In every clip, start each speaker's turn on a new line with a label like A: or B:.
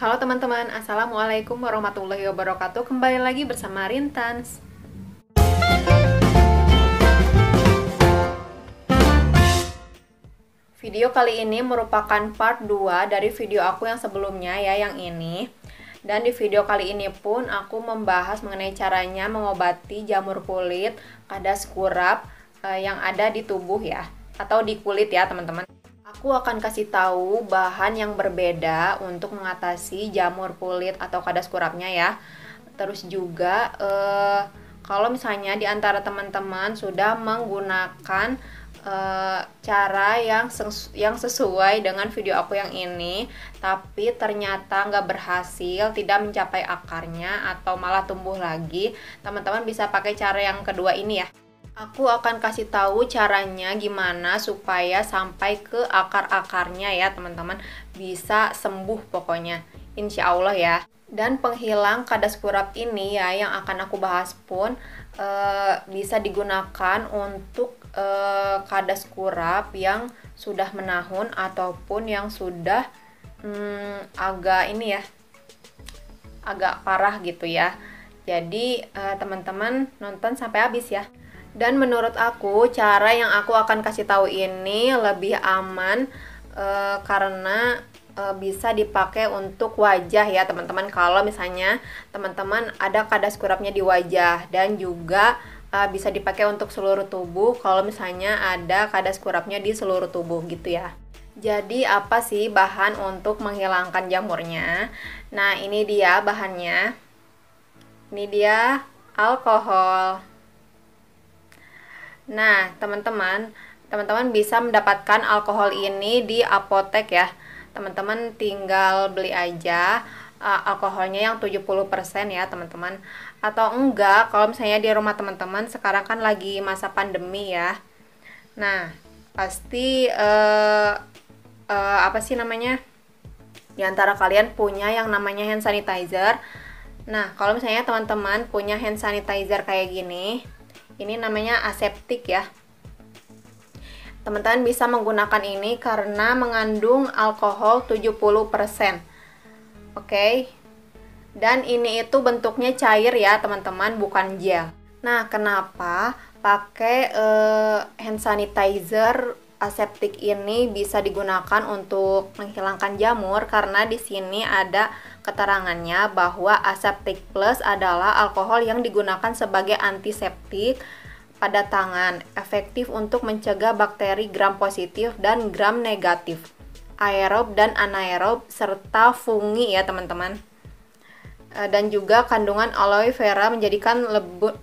A: Halo teman-teman, Assalamualaikum warahmatullahi wabarakatuh. Kembali lagi bersama Rintans. Video kali ini merupakan part 2 dari video aku yang sebelumnya ya, yang ini. Dan di video kali ini pun aku membahas mengenai caranya mengobati jamur kulit, kadas kurap yang ada di tubuh ya, atau di kulit ya teman-teman. Aku akan kasih tahu bahan yang berbeda untuk mengatasi jamur kulit atau kadas kurapnya ya. Terus juga kalau misalnya di antara teman-teman sudah menggunakan cara yang sesuai dengan video aku yang ini, tapi ternyata nggak berhasil, tidak mencapai akarnya atau malah tumbuh lagi, teman-teman bisa pakai cara yang kedua ini ya. Aku akan kasih tahu caranya gimana supaya sampai ke akar-akarnya ya teman-teman, bisa sembuh pokoknya, insya Allah ya. Dan penghilang kadas kurap ini ya yang akan aku bahas pun bisa digunakan untuk kadas kurap yang sudah menahun ataupun yang sudah agak ini ya, agak parah gitu ya. Jadi teman-teman nonton sampai habis ya. Dan menurut aku cara yang aku akan kasih tahu ini lebih aman karena bisa dipakai untuk wajah ya teman-teman. Kalau misalnya teman-teman ada kadas kurapnya di wajah, dan juga bisa dipakai untuk seluruh tubuh kalau misalnya ada kadas kurapnya di seluruh tubuh gitu ya. Jadi apa sih bahan untuk menghilangkan jamurnya? Nah ini dia bahannya. Ini dia alkohol. Nah, teman-teman bisa mendapatkan alkohol ini di apotek ya. Teman-teman tinggal beli aja alkoholnya yang 70% ya, teman-teman. Atau enggak, kalau misalnya di rumah teman-teman sekarang kan lagi masa pandemi ya. Nah, pasti apa sih namanya? Di antara kalian punya yang namanya hand sanitizer. Nah, kalau misalnya teman-teman punya hand sanitizer kayak gini, ini namanya aseptik ya. Teman-teman bisa menggunakan ini karena mengandung alkohol 70%. Oke. Dan ini itu bentuknya cair ya, teman-teman, bukan gel. Nah, kenapa pakai hand sanitizer aseptik ini bisa digunakan untuk menghilangkan jamur? Karena di sini ada keterangannya bahwa aseptik plus adalah alkohol yang digunakan sebagai antiseptik pada tangan, efektif untuk mencegah bakteri gram positif dan gram negatif, aerob dan anaerob, serta fungi ya teman-teman. Dan juga kandungan aloe vera menjadikan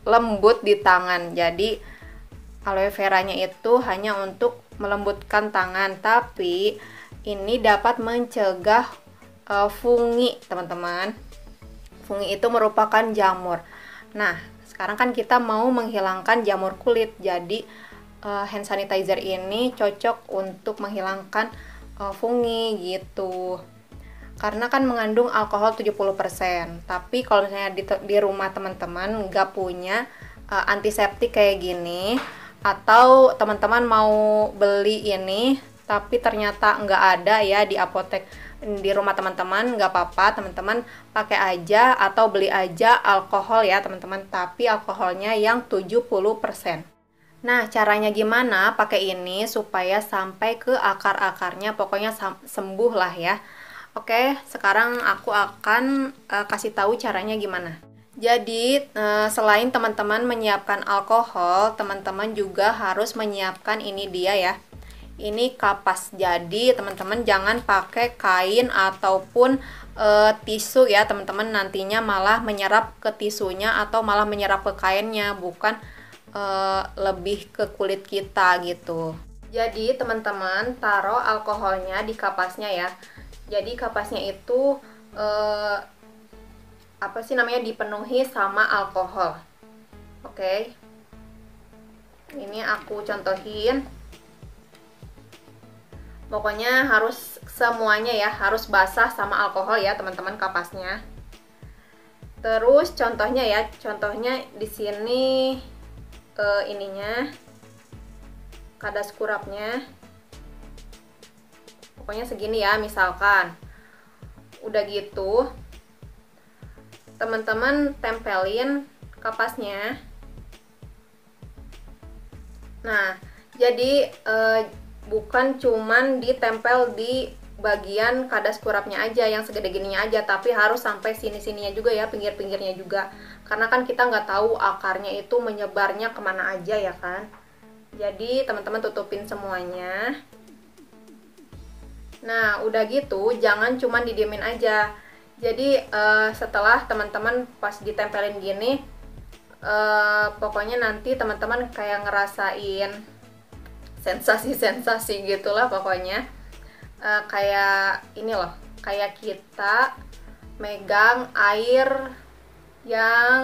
A: lembut di tangan. Jadi aloe veranya itu hanya untuk melembutkan tangan, tapi ini dapat mencegah fungi teman-teman. Fungi itu merupakan jamur. Nah, sekarang kan kita mau menghilangkan jamur kulit, jadi hand sanitizer ini cocok untuk menghilangkan fungi gitu. Karena kan mengandung alkohol 70%. Tapi kalau misalnya di rumah teman-teman nggak punya antiseptik kayak gini, atau teman-teman mau beli ini tapi ternyata nggak ada ya di apotek di rumah teman-teman, nggak apa-apa, teman-teman pakai aja atau beli aja alkohol ya teman-teman, tapi alkoholnya yang 70%. Nah, caranya gimana pakai ini supaya sampai ke akar-akarnya, pokoknya sembuh lah ya. Oke, sekarang aku akan kasih tahu caranya gimana. Jadi, selain teman-teman menyiapkan alkohol, teman-teman juga harus menyiapkan ini dia ya. Ini kapas. Jadi, teman-teman jangan pakai kain ataupun tisu ya, teman-teman, nantinya malah menyerap ke tisunya atau malah menyerap ke kainnya, bukan lebih ke kulit kita gitu. Jadi, teman-teman taruh alkoholnya di kapasnya ya. Jadi, kapasnya itu apa sih namanya, dipenuhi sama alkohol. Oke. Ini aku contohin. Pokoknya harus semuanya ya, harus basah sama alkohol ya, teman-teman, kapasnya. Terus contohnya ya, contohnya di sini ininya kadas kurapnya. Pokoknya segini ya, misalkan. udah gitu teman-teman tempelin kapasnya. Nah, jadi bukan cuman ditempel di bagian kadas kurapnya aja yang segede gininya aja, tapi harus sampai sini-sininya juga ya, pinggir-pinggirnya juga, karena kan kita nggak tahu akarnya itu menyebarnya kemana aja ya kan. Jadi teman-teman tutupin semuanya. Nah udah gitu jangan cuman didiemin aja. Jadi setelah teman-teman pas ditempelin gini, pokoknya nanti teman-teman kayak ngerasain sensasi-sensasi gitulah pokoknya. Kayak ini loh, kayak kita megang air yang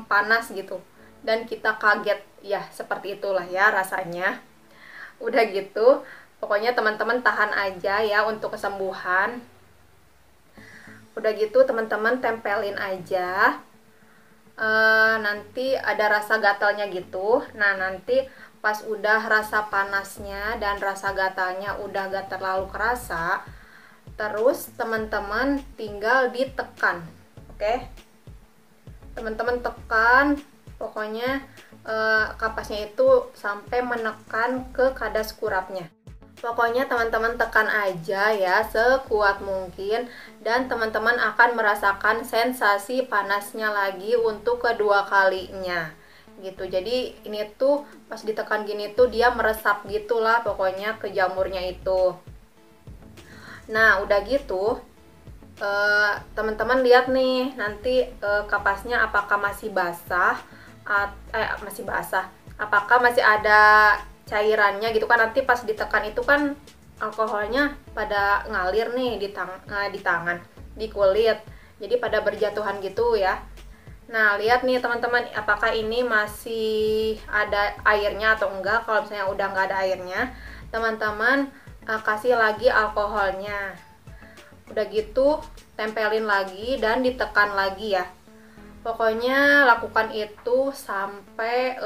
A: panas gitu dan kita kaget ya, seperti itulah ya rasanya. Udah gitu pokoknya teman-teman tahan aja ya untuk kesembuhan. Udah gitu teman-teman tempelin aja. Nanti ada rasa gatalnya gitu. Nah nanti pas udah rasa panasnya dan rasa gatalnya udah gak terlalu kerasa, terus teman-teman tinggal ditekan. Oke, teman-teman tekan pokoknya kapasnya itu sampai menekan ke kadas kurapnya. Pokoknya teman-teman tekan aja ya sekuat mungkin, dan teman-teman akan merasakan sensasi panasnya lagi untuk kedua kalinya gitu. Jadi ini tuh pas ditekan gini tuh dia meresap gitulah pokoknya ke jamurnya itu. Nah udah gitu teman-teman lihat nih nanti kapasnya apakah masih basah, apakah masih ada cairannya gitu kan. Nanti pas ditekan itu kan alkoholnya pada ngalir nih di tangan, di kulit, jadi pada berjatuhan gitu ya. Nah lihat nih teman-teman apakah ini masih ada airnya atau enggak. Kalau misalnya udah nggak ada airnya, teman-teman kasih lagi alkoholnya. Udah gitu tempelin lagi dan ditekan lagi ya. Pokoknya lakukan itu sampai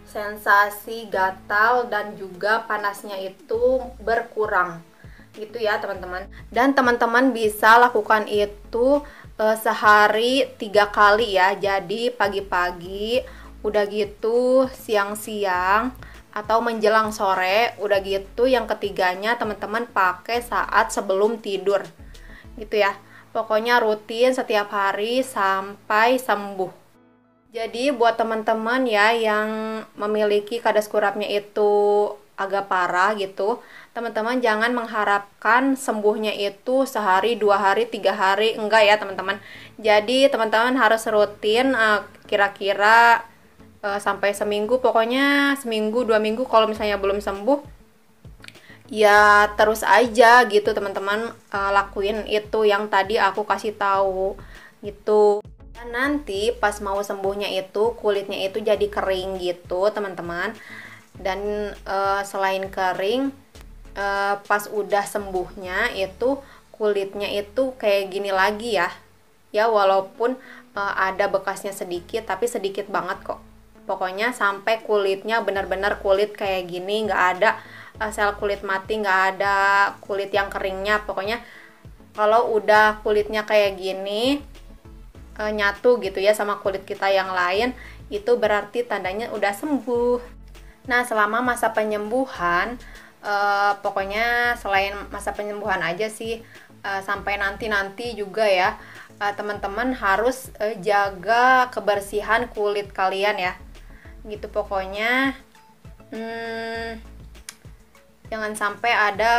A: sensasi gatal dan juga panasnya itu berkurang gitu ya teman-teman. Dan teman-teman bisa lakukan itu sehari 3 kali ya. Jadi pagi-pagi, udah gitu siang-siang, atau menjelang sore. Udah gitu yang ketiganya teman-teman pakai saat sebelum tidur gitu ya. Pokoknya rutin setiap hari sampai sembuh. Jadi buat teman-teman ya yang memiliki kadas kurapnya itu agak parah gitu, teman-teman jangan mengharapkan sembuhnya itu sehari, 2 hari, 3 hari, enggak ya teman-teman. Jadi teman-teman harus rutin kira-kira sampai seminggu, pokoknya seminggu 2 minggu. Kalau misalnya belum sembuh ya terus aja gitu teman-teman, lakuin itu yang tadi aku kasih tahu gitu. Dan nanti pas mau sembuhnya itu kulitnya itu jadi kering gitu teman-teman. Dan selain kering, pas udah sembuhnya itu kulitnya itu kayak gini lagi ya. Ya walaupun ada bekasnya sedikit, tapi sedikit banget kok. Pokoknya sampai kulitnya benar-benar kulit kayak gini, nggak ada sel kulit mati, nggak ada kulit yang keringnya. Pokoknya kalau udah kulitnya kayak gini nyatu gitu ya sama kulit kita yang lain, itu berarti tandanya udah sembuh. Nah selama masa penyembuhan, pokoknya selain masa penyembuhan aja sih, sampai nanti juga ya, teman-teman harus jaga kebersihan kulit kalian ya gitu. Pokoknya jangan sampai ada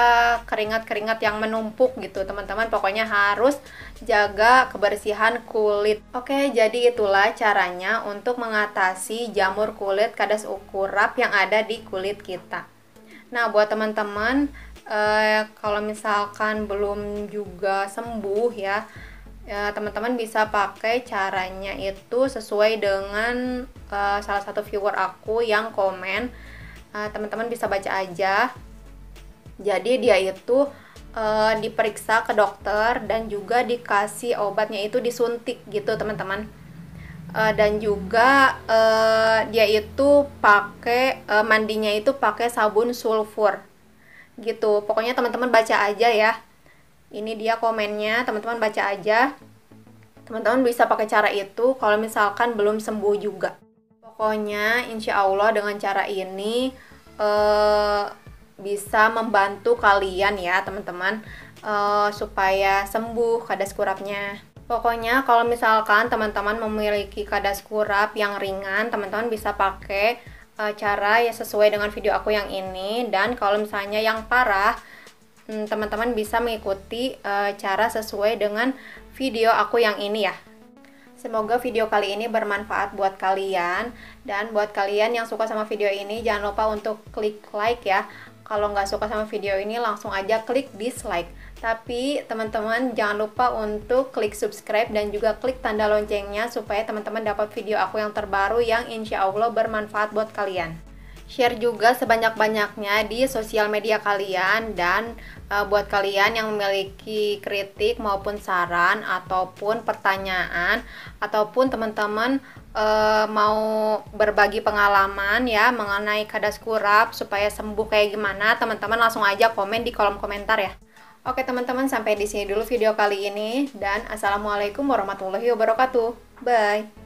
A: keringat-keringat yang menumpuk gitu teman-teman. Pokoknya harus jaga kebersihan kulit. Oke, jadi itulah caranya untuk mengatasi jamur kulit kadas kurap yang ada di kulit kita. Nah buat teman-teman kalau misalkan belum juga sembuh ya, teman-teman bisa pakai caranya itu sesuai dengan salah satu viewer aku yang komen. Teman-teman bisa baca aja. Jadi dia itu diperiksa ke dokter dan juga dikasih obatnya itu disuntik gitu teman-teman. Dan juga dia itu pakai mandinya itu pakai sabun sulfur gitu. Pokoknya teman-teman baca aja ya. Ini dia komennya, teman-teman baca aja. Teman-teman bisa pakai cara itu kalau misalkan belum sembuh juga. Pokoknya insya Allah dengan cara ini bisa membantu kalian ya teman-teman, supaya sembuh kadas kurapnya. Pokoknya kalau misalkan teman-teman memiliki kadas kurap yang ringan, teman-teman bisa pakai cara yang sesuai dengan video aku yang ini. Dan kalau misalnya yang parah, teman-teman bisa mengikuti cara sesuai dengan video aku yang ini ya. Semoga video kali ini bermanfaat buat kalian. Dan buat kalian yang suka sama video ini, jangan lupa untuk klik like ya. Kalau nggak suka sama video ini, langsung aja klik dislike. Tapi teman-teman jangan lupa untuk klik subscribe dan juga klik tanda loncengnya supaya teman-teman dapat video aku yang terbaru yang insya Allah bermanfaat buat kalian. Share juga sebanyak-banyaknya di sosial media kalian. Dan buat kalian yang memiliki kritik maupun saran ataupun pertanyaan, ataupun teman-teman mau berbagi pengalaman ya mengenai kadas kurap supaya sembuh kayak gimana, teman-teman langsung aja komen di kolom komentar ya. Oke teman-teman, sampai di sini dulu video kali ini dan assalamualaikum warahmatullahi wabarakatuh. Bye.